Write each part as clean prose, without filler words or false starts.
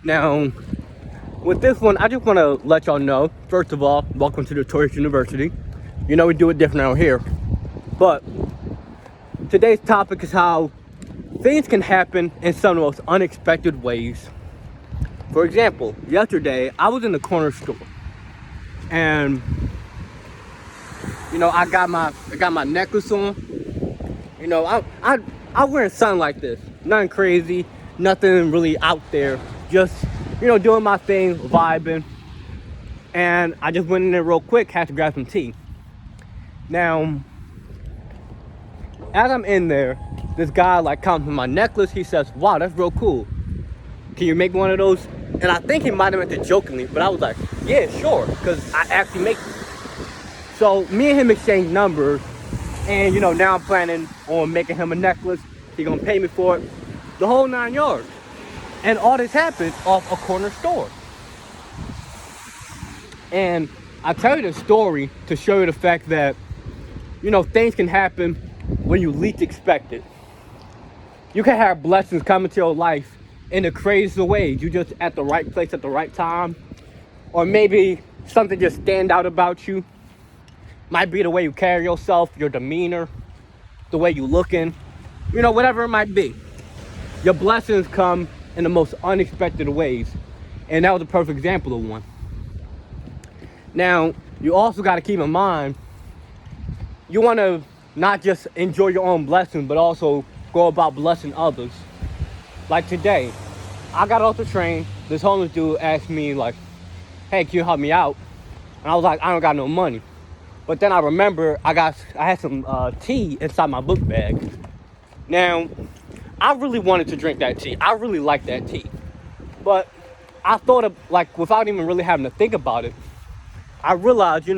Now, with this one, I just want to let y'all know, first of all, welcome to Notorious University. You know we do it different out here. But today's topic is how things can happen in some of the most unexpected ways. For example, yesterday, I was in the corner store. And, I got my necklace on. I wear something like this. Nothing crazy, nothing really out there. Just, doing my thing, vibing. And I just went in there real quick, had to grab some tea. Now, as I'm in there, this guy comes with my necklace. He says, "Wow, that's real cool. Can you make one of those?" And I think he might have meant it jokingly, but I was like, "Yeah, sure," because I actually make them. So me and him exchanged numbers, and now I'm planning on making him a necklace. He gonna pay me for it, the whole 9 yards. And all this happened off a corner store. And I tell you the story to show you the fact that things can happen when you least expect it. You can have blessings come into your life in the craziest ways. You just at the right place at the right time, or maybe something just stand out about you. Might be the way you carry yourself, your demeanor, the way you looking, whatever it might be. Your blessings come in the most unexpected ways, and that was a perfect example of one. Now, you also got to keep in mind, you want to not just enjoy your own blessings, but also go about blessing others. Like today, I got off the train. This homeless dude asked me "Hey, can you help me out?" And I was like, "I don't got no money." But then I remember I had some tea inside my book bag. Now, I really wanted to drink that tea. I really like that tea. But I thought of, without even really having to think about it, I realized,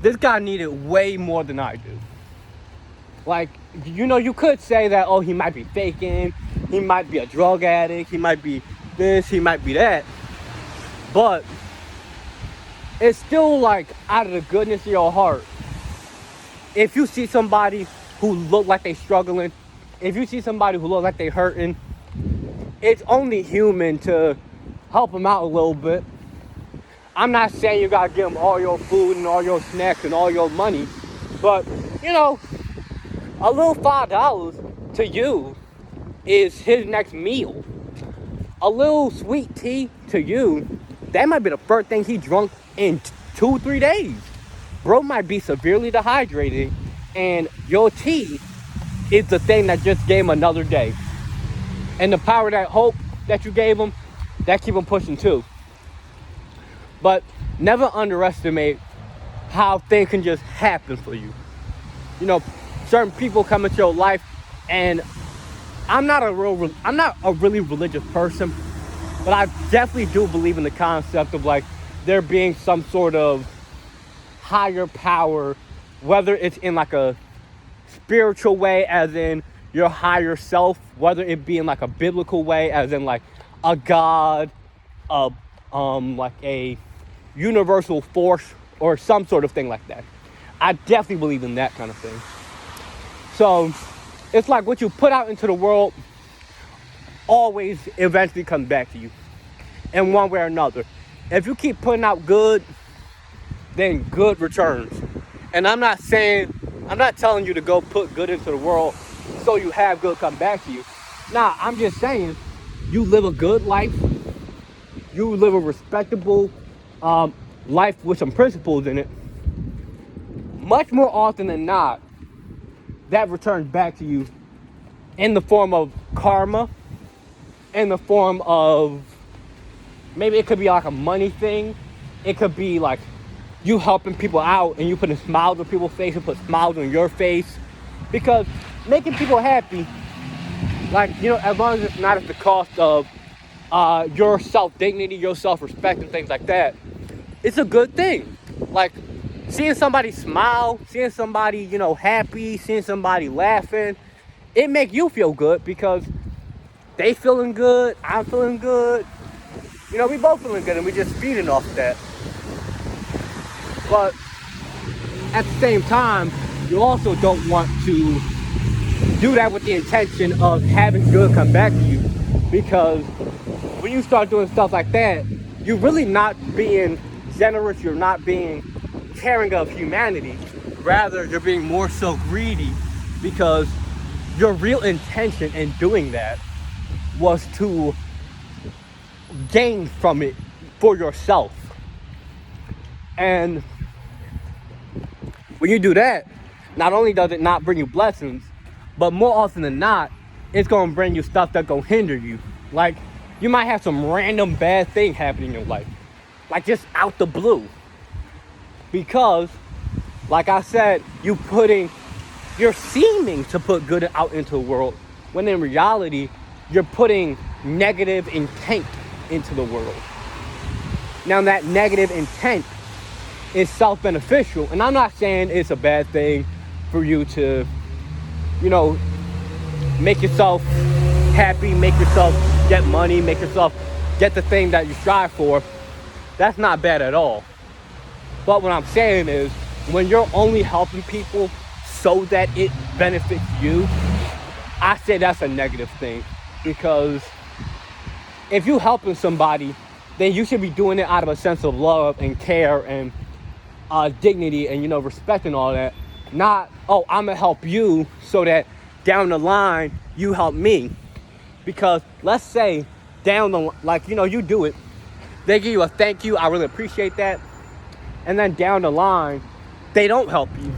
this guy needed way more than I do. You could say that, oh, he might be faking, he might be a drug addict, he might be this, he might be that. But it's still out of the goodness of your heart. If you see somebody who look like they struggling, if you see somebody who look like they hurting, it's only human to help them out a little bit. I'm not saying you gotta give them all your food and all your snacks and all your money, but a little $5 to you is his next meal. A little sweet tea to you, that might be the first thing he drunk in 2-3 days. Bro might be severely dehydrated, and your tea is the thing that just gave him another day. And the power of that hope that you gave him, that keep him pushing too. But never underestimate how things can just happen for you. Certain people come into your life, and I'm not a really religious person, but I definitely do believe in the concept of there being some sort of higher power, whether it's in a spiritual way, as in your higher self, whether it be in a biblical way, as in a God, a universal force, or some sort of thing like that. I definitely believe in that kind of thing. So it's what you put out into the world always eventually comes back to you in one way or another. If you keep putting out good, then good returns. And I'm not telling you to go put good into the world so you have good come back to you. Nah, I'm just saying, you live a good life, you live a respectable life with some principles in it. Much more often than not, that returns back to you in the form of karma, in the form of, maybe it could be a money thing. It could be you helping people out, and you putting smiles on people's face, and put smiles on your face. Because making people happy, as long as it's not at the cost of your self-dignity, your self-respect, and things like that, it's a good thing. Seeing somebody smile, seeing somebody, happy, seeing somebody laughing, it make you feel good because they feeling good, I'm feeling good. We both feeling good, and we just feeding off that. But at the same time, you also don't want to do that with the intention of having good come back to you, because when you start doing stuff like that, you're really not being generous. You're not being caring of humanity. Rather, you're being more so greedy, because your real intention in doing that was to gain from it for yourself. And when you do that, not only does it not bring you blessings, but more often than not, it's gonna bring you stuff that's gonna hinder you. Like, you might have some random bad thing happening in your life, like just out the blue. Because, like I said, you're seeming to put good out into the world, when in reality, you're putting negative intent into the world. Now, that negative intent is self-beneficial, and I'm not saying it's a bad thing for you to, make yourself happy, make yourself get money, make yourself get the thing that you strive for. That's not bad at all. But what I'm saying is, when you're only helping people so that it benefits you, I say that's a negative thing. Because if you're helping somebody, then you should be doing it out of a sense of love and care and dignity and, respect and all that. Not, oh, I'm going to help you so that down the line, you help me. Because let's say down the, you do it. They give you a thank you. I really appreciate that. And then down the line, they don't help you.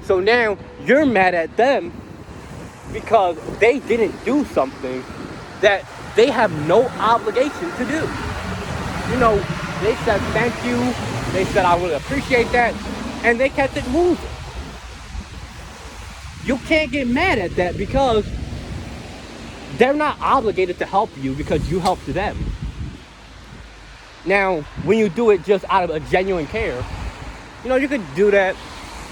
So now you're mad at them because they didn't do something that they have no obligation to do. They said thank you. They said I really appreciate that. And they kept it moving. You can't get mad at that because they're not obligated to help you because you helped them. Now, when you do it just out of a genuine care, you could do that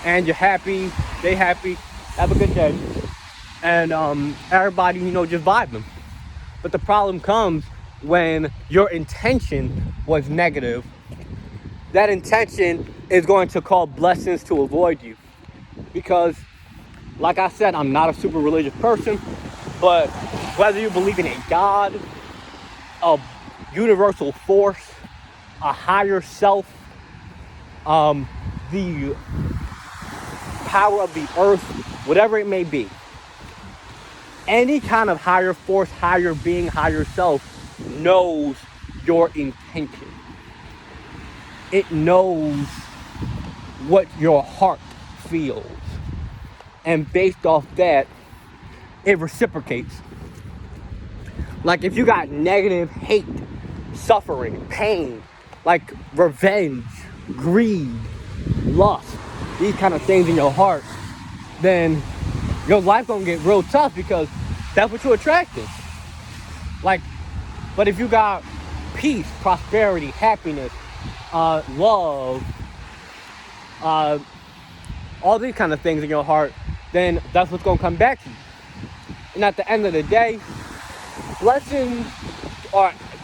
and you're happy, they happy, have a good day. And everybody, just vibing. But the problem comes when your intention was negative. That intention is going to call blessings to avoid you. Because, like I said, I'm not a super religious person, but whether you believe in a God, a universal force, a higher self, the power of the earth, whatever it may be, any kind of higher force, higher being, higher self knows your intention. It knows what your heart feels. And based off that, it reciprocates. Like if you got negative hate, suffering, pain, like revenge, greed, lust, these kind of things in your heart, then your life gonna get real tough because that's what you're attracting. But if you got peace, prosperity, happiness, love, all these kind of things in your heart, then that's what's gonna come back to you. And at the end of the day, blessings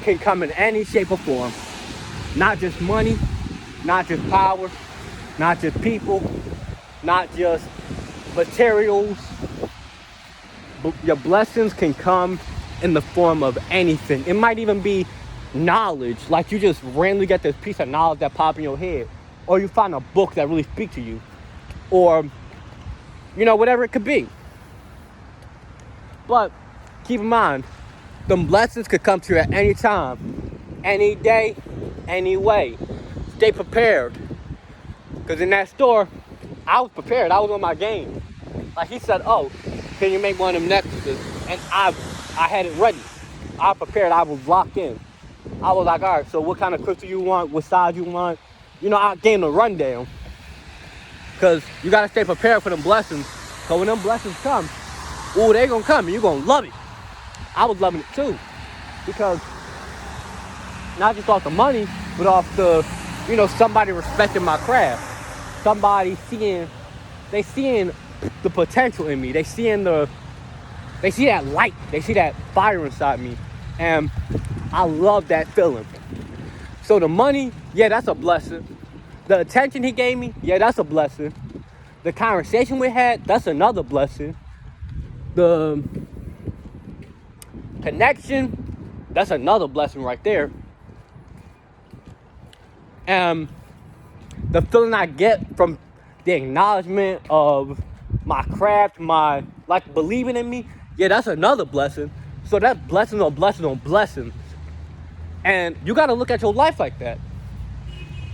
can come in any shape or form. Not just money, not just power, not just people, not just materials. Your blessings can come in the form of anything. It might even be knowledge, like you just randomly get this piece of knowledge that pops in your head, or you find a book that really speaks to you, or whatever it could be. But keep in mind, the blessings could come to you at any time, any day, any way. Stay prepared, because in that store, I was prepared. I was on my game. Like he said, oh, can you make one of them necklaces? And I had it ready. I prepared. I was locked in. I was like, all right, so what kind of crystal you want? What size you want? I gave him a rundown. Because you got to stay prepared for them blessings. So when them blessings come, ooh, they going to come and you're going to love it. I was loving it too. Because not just off the money, but off the, somebody respecting my craft. Somebody seeing the potential in me. They see that light. They see that fire inside me. And I love that feeling. So the money, yeah, that's a blessing. The attention he gave me, yeah, that's a blessing. The conversation we had, that's another blessing. The connection, That's another blessing right there. And the feeling I get from the acknowledgement of my craft, my like believing in me, yeah, that's another blessing. So that's blessing on blessing on blessings. And you gotta look at your life like that.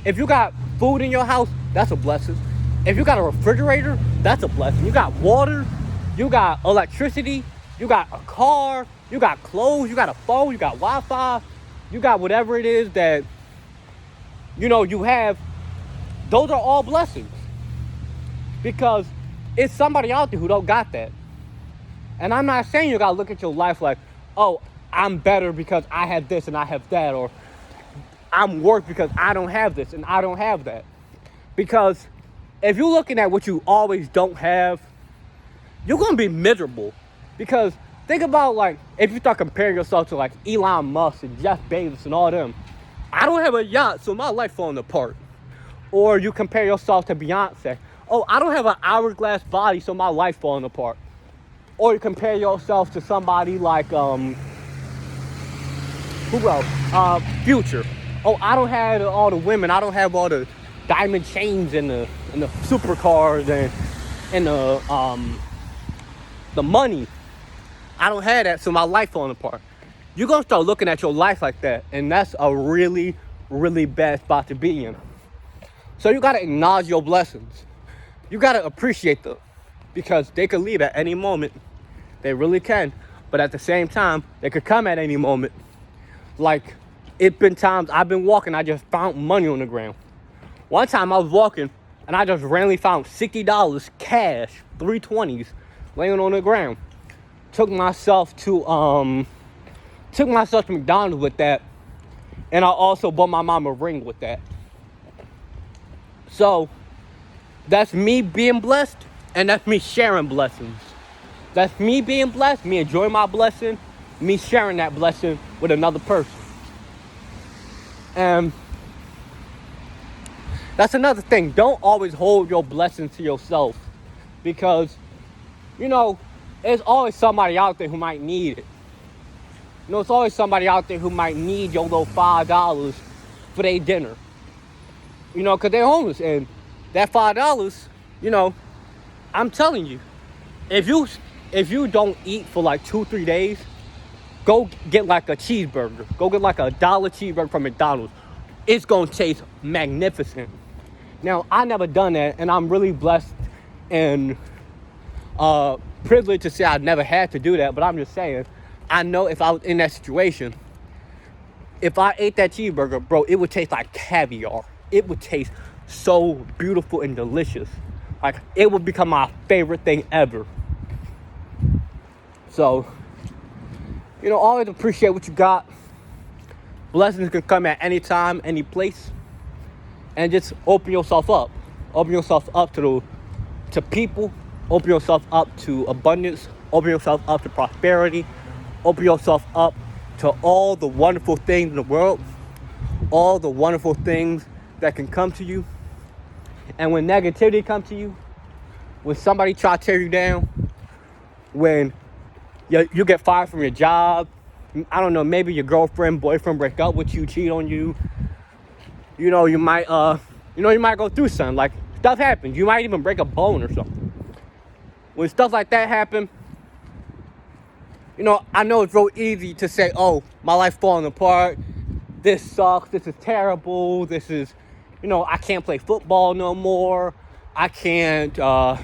If you got food in your house, that's a blessing. If you got a refrigerator, that's a blessing. You got water, you got electricity, you got a car, you got clothes, you got a phone, you got Wi-Fi, you got whatever it is that, you have. Those are all blessings. Because it's somebody out there who don't got that. And I'm not saying you gotta look at your life like, oh, I'm better because I have this and I have that, or I'm worse because I don't have this and I don't have that. Because if you're looking at what you always don't have, you're gonna be miserable. Because think about, like, if you start comparing yourself to like Elon Musk and Jeff Bezos and all them. I don't have a yacht, so my life falling apart. Or you compare yourself to Beyonce. Oh, I don't have an hourglass body, so my life falling apart. Or you compare yourself to somebody like who else? Future. Oh, I don't have all the women. I don't have all the diamond chains and the supercars and the money. I don't have that, so my life falling apart. You're gonna start looking at your life like that, and that's a really, really bad spot to be in. So you gotta acknowledge your blessings. You gotta appreciate them, because they could leave at any moment. They really can. But at the same time, they could come at any moment. Like, it's been times I've been walking, I just found money on the ground. One time I was walking and I just randomly found $60 cash, 320s, laying on the ground. Took myself to McDonald's with that, and I also bought my mom a ring with that. So that's me being blessed, and that's me sharing blessings. That's me being blessed, me enjoying my blessing, me sharing that blessing with another person. And that's another thing. Don't always hold your blessings to yourself, because, there's always somebody out there who might need it. It's always somebody out there who might need your little $5 for their dinner. Because they're homeless. And that $5, I'm telling you, if you don't eat for like 2-3 days, go get like a cheeseburger. Go get like a $1 cheeseburger from McDonald's. It's going to taste magnificent. Now, I never done that, and I'm really blessed and privileged to say I've never had to do that, but I'm just saying, I know if I was in that situation, if I ate that cheeseburger, bro, it would taste like caviar. It would taste so beautiful and delicious. Like, it would become my favorite thing ever. So, always appreciate what you got. Blessings can come at any time, any place. And just open yourself up. Open yourself up to people. Open yourself up to abundance. Open yourself up to prosperity. Open yourself up to all the wonderful things in the world. All the wonderful things that can come to you. And when negativity comes to you, when somebody try to tear you down, when you get fired from your job, I don't know, maybe your girlfriend, boyfriend break up with you, cheat on you, you might go through something. Like, stuff happens. You might even break a bone or something. When stuff like that happen, I know it's real easy to say, oh, my life's falling apart. This sucks. This is terrible. This is, I can't play football no more. I can't, I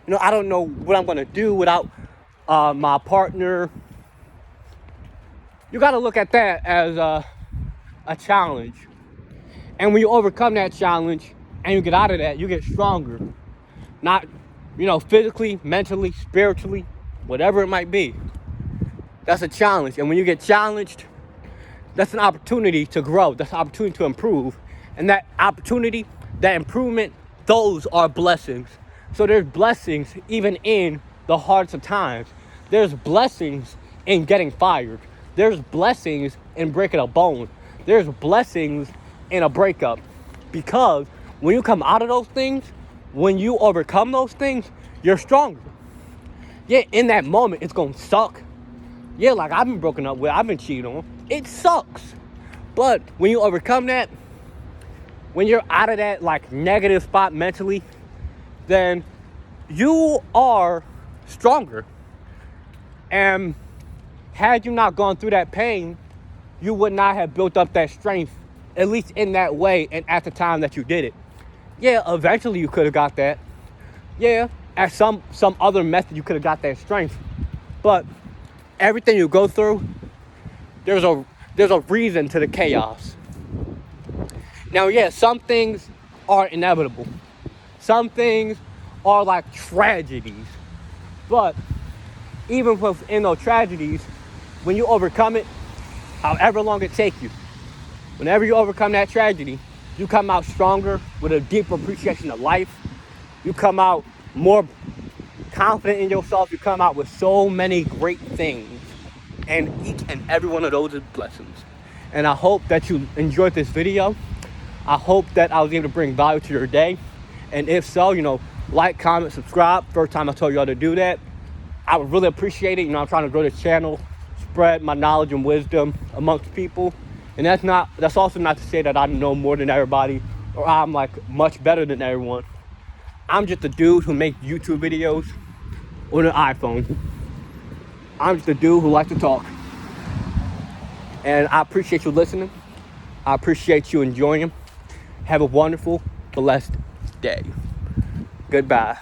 don't know what I'm going to do without my partner. You got to look at that as a challenge. And when you overcome that challenge and you get out of that, you get stronger. Not, physically, mentally, spiritually, whatever it might be. That's a challenge. And when you get challenged, that's an opportunity to grow. That's an opportunity to improve. And that opportunity, that improvement, those are blessings. So there's blessings even in the hardest of times. There's blessings in getting fired. There's blessings in breaking a bone. There's blessings in a breakup. Because when you come out of those things, when you overcome those things, you're stronger. Yeah, in that moment, it's going to suck. Yeah, like I've been broken up with, I've been cheated on. It sucks. But when you overcome that, when you're out of that like negative spot mentally, then you are stronger. And had you not gone through that pain, you would not have built up that strength, at least in that way and at the time that you did it. Yeah, eventually you could have got that. Yeah, at some other method you could have got that strength. But everything you go through, there's a reason to the chaos. Now, yeah, some things are inevitable. Some things are like tragedies. But even within those tragedies, when you overcome it, however long it takes you, whenever you overcome that tragedy, you come out stronger with a deeper appreciation of life. You come out more confident in yourself. You come out with so many great things. And each and every one of those is blessings. And I hope that you enjoyed this video. I hope that I was able to bring value to your day. And if so, like, comment, subscribe. First time I told y'all to do that. I would really appreciate it. I'm trying to grow this channel, spread my knowledge and wisdom amongst people. And that's also not to say that I know more than everybody or I'm like much better than everyone. I'm just a dude who makes YouTube videos on an iPhone. I'm just a dude who likes to talk. And I appreciate you listening. I appreciate you enjoying. Have a wonderful, blessed day. Goodbye.